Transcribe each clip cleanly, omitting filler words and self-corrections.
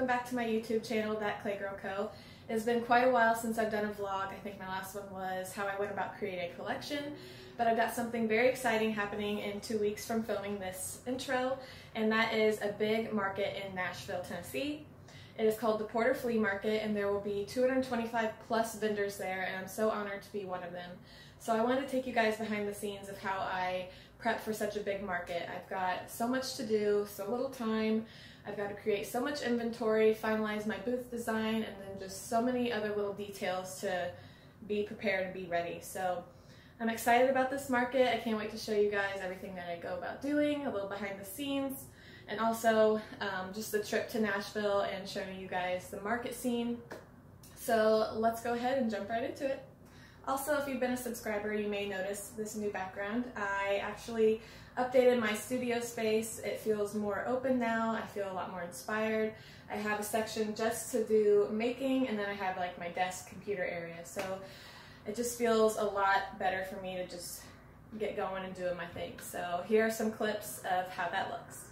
welcome back to my YouTube channel, That Clay Girl Co. It's been quite a while since I've done a vlog. I think my last one was how I went about creating a collection, but I've got something very exciting happening in 2 weeks from filming this intro, and that is a big market in Nashville, Tennessee. It is called the Porter Flea Market, and there will be 225 plus vendors there, and I'm so honored to be one of them. So I wanted to take you guys behind the scenes of how I prep for such a big market. I've got so much to do, so little time. I've got to create so much inventory, finalize my booth design, and then just so many other little details to be prepared and be ready. So I'm excited about this market. I can't wait to show you guys everything that I go about doing, a little behind the scenes, and also just the trip to Nashville and showing you guys the market scene. So let's go ahead and jump right into it. Also, if you've been a subscriber, you may notice this new background. I actually updated my studio space. It feels more open now. I feel a lot more inspired. I have a section just to do making, and then I have like my desk computer area. So it just feels a lot better for me to just get going and doing my thing. So here are some clips of how that looks.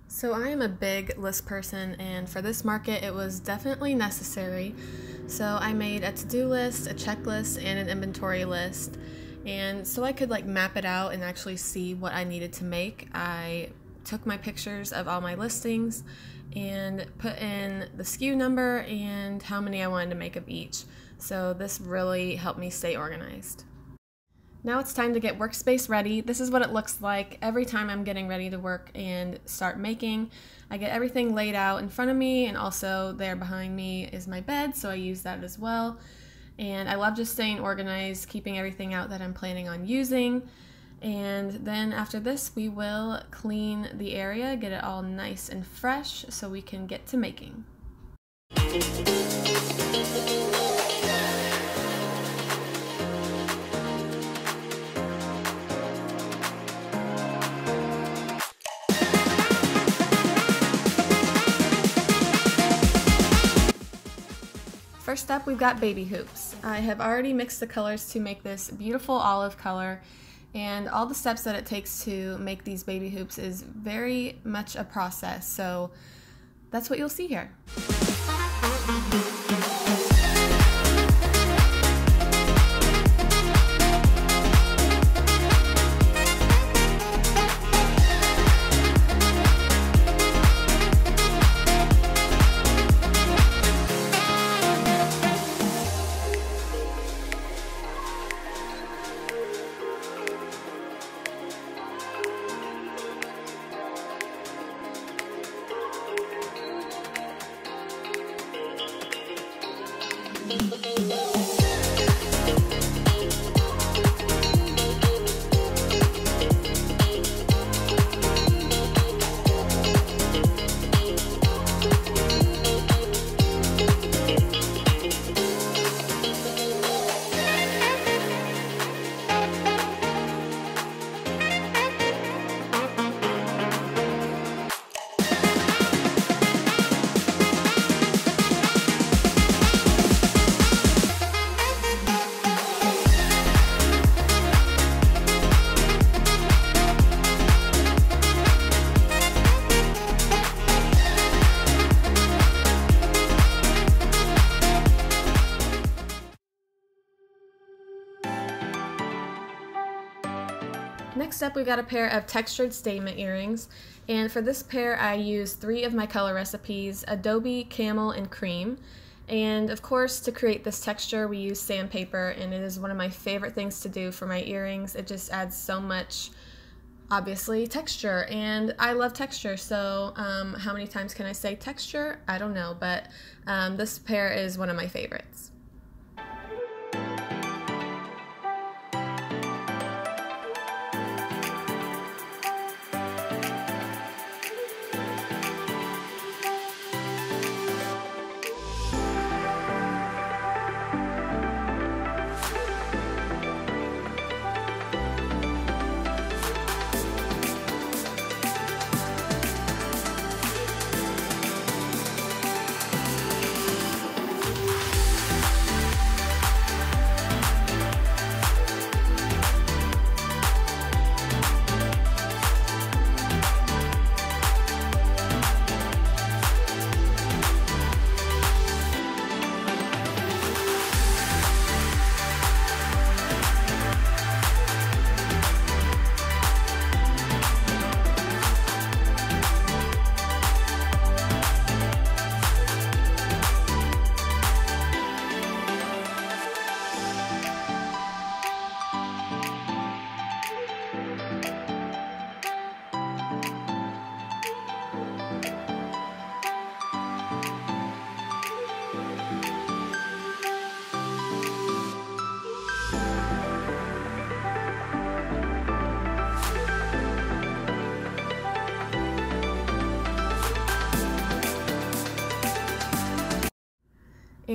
So I am a big list person, and for this market it was definitely necessary. So I made a to-do list, a checklist, and an inventory list. And so I could like map it out and actually see what I needed to make, I took my pictures of all my listings and put in the SKU number and how many I wanted to make of each. So this really helped me stay organized. Now it's time to get workspace ready. This is what it looks like every time I'm getting ready to work and start making. I get everything laid out in front of me, and also there behind me is my bed, so I use that as well. And I love just staying organized, keeping everything out that I'm planning on using. And then after this, we will clean the area, get it all nice and fresh so we can get to making. First up, we've got baby hoops. I have already mixed the colors to make this beautiful olive color, and all the steps that it takes to make these baby hoops is very much a process, so that's what you'll see here. Next up, we've got a pair of textured statement earrings, and for this pair I used 3 of my color recipes: Adobe, Camel, and Cream. And of course, to create this texture we use sandpaper, and it is one of my favorite things to do for my earrings. It just adds so much, obviously, texture, and I love texture, so how many times can I say texture? I don't know, but this pair is one of my favorites.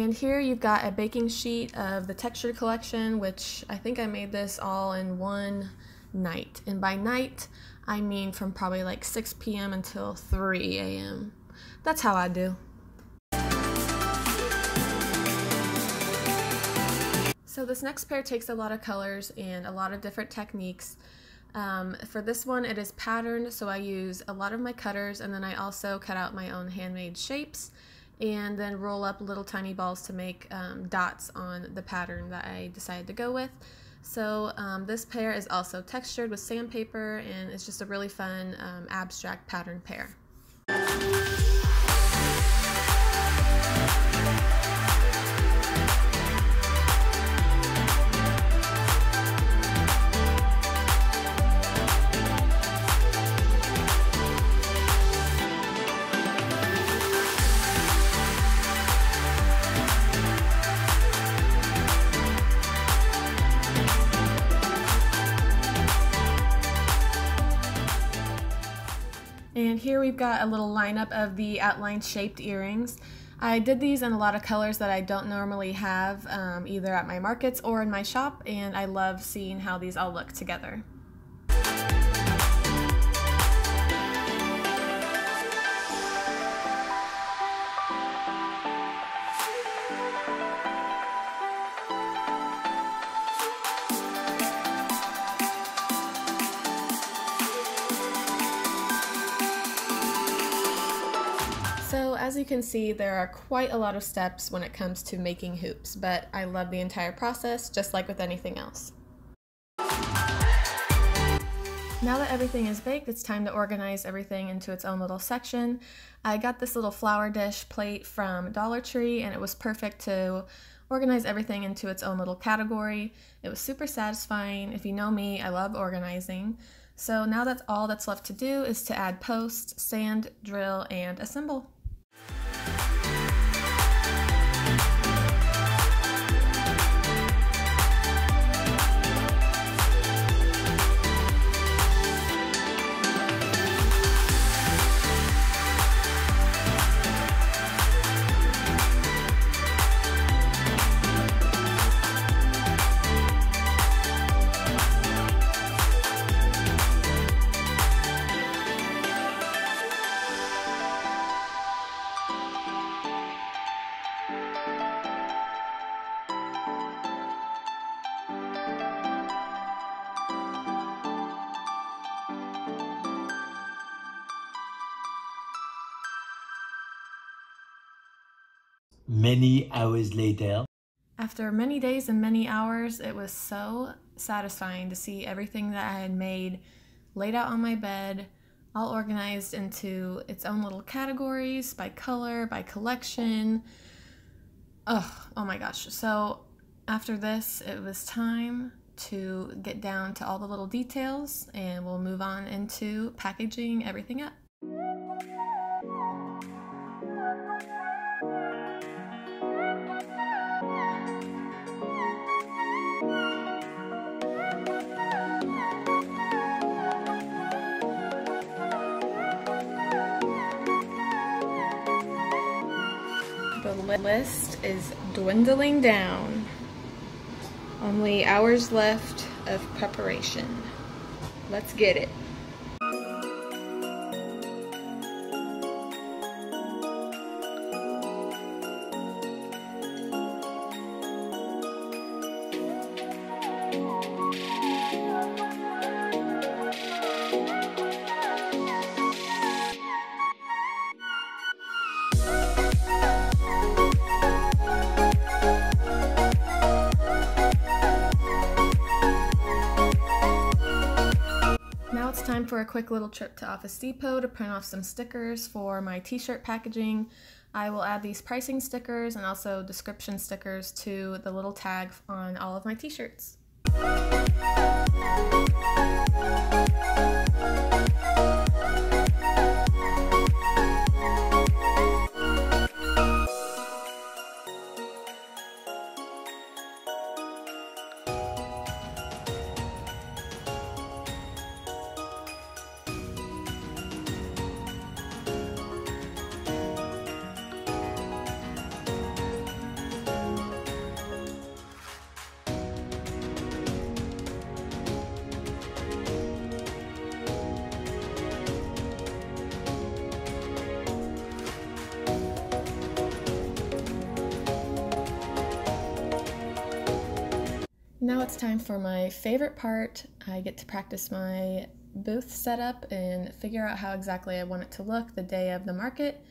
And here you've got a baking sheet of the textured collection, which I think I made this all in one night. And by night, I mean from probably like 6 p.m. until 3 a.m. That's how I do. So this next pair takes a lot of colors and a lot of different techniques. For this one, it is patterned, so I use a lot of my cutters, and then I also cut out my own handmade shapes and then roll up little tiny balls to make dots on the pattern that I decided to go with. So this pair is also textured with sandpaper, and it's just a really fun abstract pattern pair. And here we've got a little lineup of the outline shaped earrings. I did these in a lot of colors that I don't normally have either at my markets or in my shop, and I love seeing how these all look together. So as you can see, there are quite a lot of steps when it comes to making hoops, but I love the entire process, just like with anything else. Now that everything is baked, it's time to organize everything into its own little section. I got this little flower dish plate from Dollar Tree, and it was perfect to organize everything into its own little category. It was super satisfying. If you know me, I love organizing. So now that's all that's left to do is to add posts, sand, drill, and assemble. Many hours later. After many days and many hours, it was so satisfying to see everything that I had made laid out on my bed, all organized into its own little categories, by color, by collection. Oh my gosh. So after this, it was time to get down to all the little details, and we'll move on into packaging everything up. The list is dwindling down. Only hours left of preparation. Let's get it. It's time for a quick little trip to Office Depot to print off some stickers for my t-shirt packaging. I will add these pricing stickers and also description stickers to the little tag on all of my t-shirts. Now it's time for my favorite part. I get to practice my booth setup and figure out how exactly I want it to look the day of the market.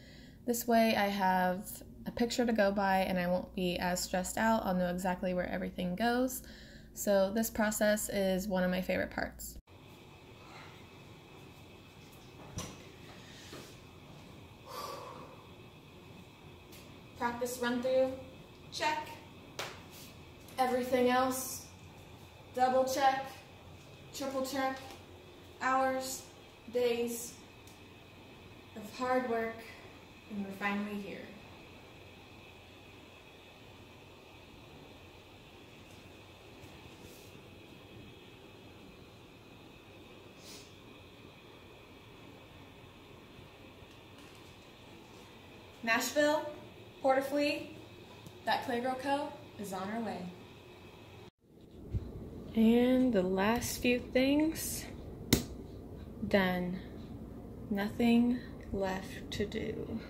This way I have a picture to go by and I won't be as stressed out. I'll know exactly where everything goes. So this process is one of my favorite parts. Practice run through, check. Everything else, double check, triple check. Hours, days of hard work, and we're finally here. Nashville, Porter Flea, that Clay Girl Co. is on our way. And the last few things done. Nothing left to do.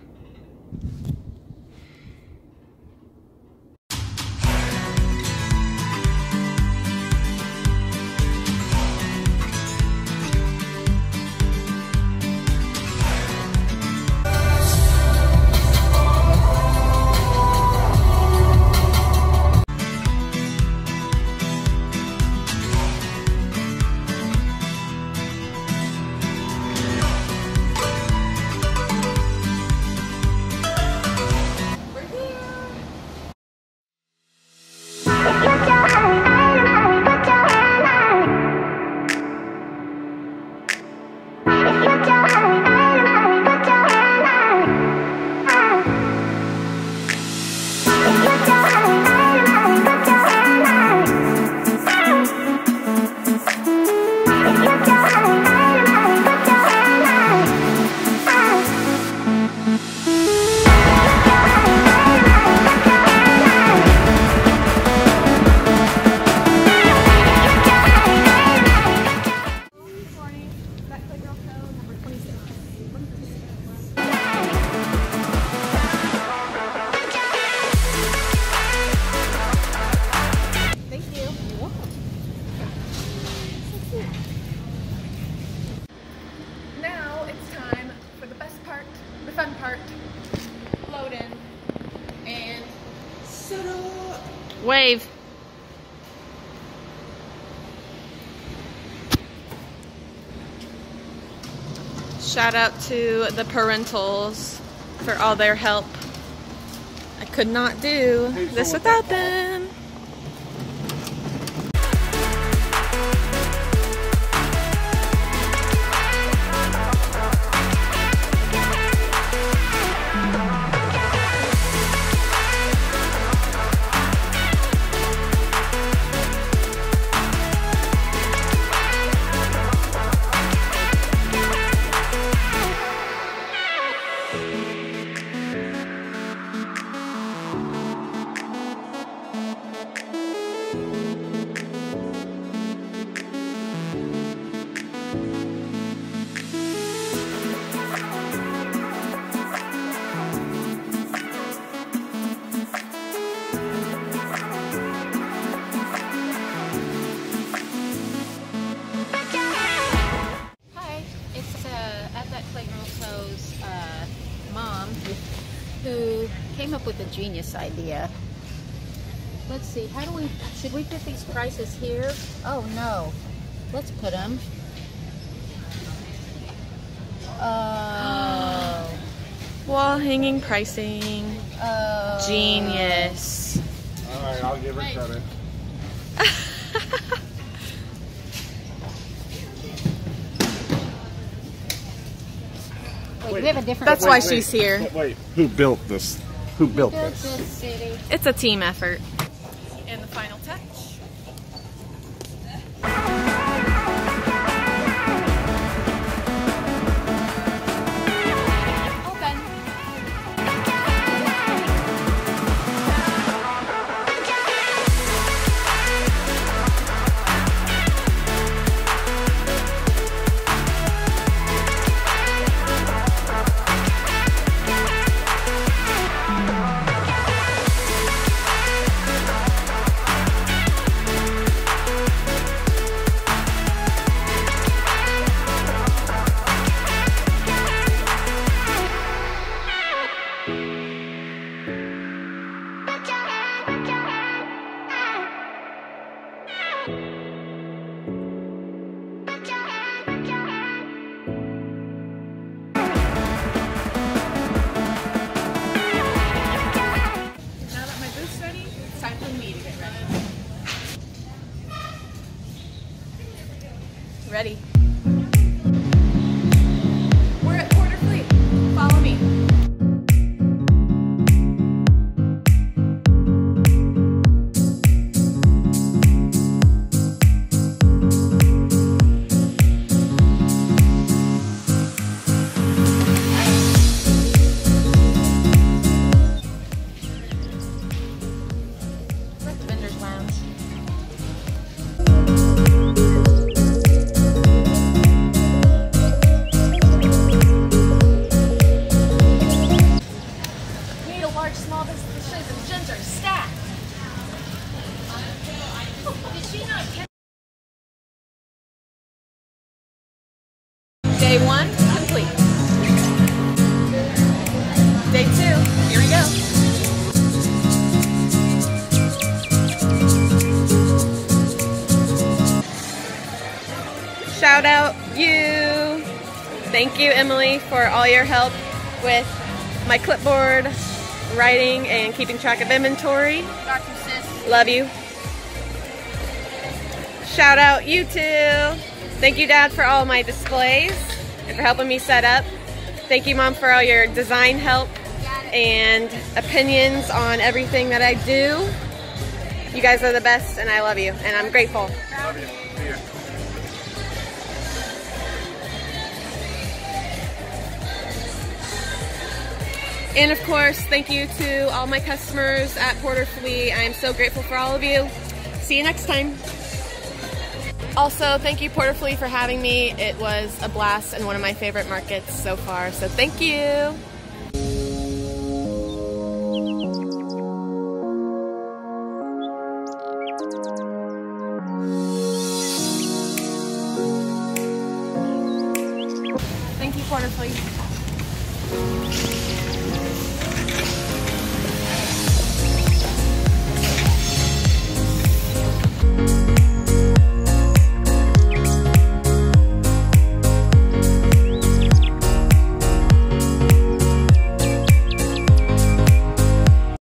The fun part, load in, and set up. Wave. Shout out to the parentals for all their help. I could not do this without them. Mom, who came up with a genius idea. Let's see, how do we, should we put these prices here? Oh no, let's put them. Wall hanging pricing. Genius. Alright, I'll give her credit. Wait, we have a different. That's why she's here. Wait, who built this? Who built this? City. It's a team effort. And the final touch. Day 1 complete. Day 2, here we go. Shout out you. Thank you, Emily, for all your help with my clipboard, writing, and keeping track of inventory. Got you, sis. Love you. Shout out you too. Thank you, Dad, for all my displays and for helping me set up. Thank you, Mom, for all your design help and opinions on everything that I do. You guys are the best, and I love you, and I'm grateful. Love you. See ya. And of course, thank you to all my customers at Porter Flea. I am so grateful for all of you. See you next time. Also, thank you, Porter Flea, for having me. It was a blast and one of my favorite markets so far, so thank you. Thank you, Porter Flea.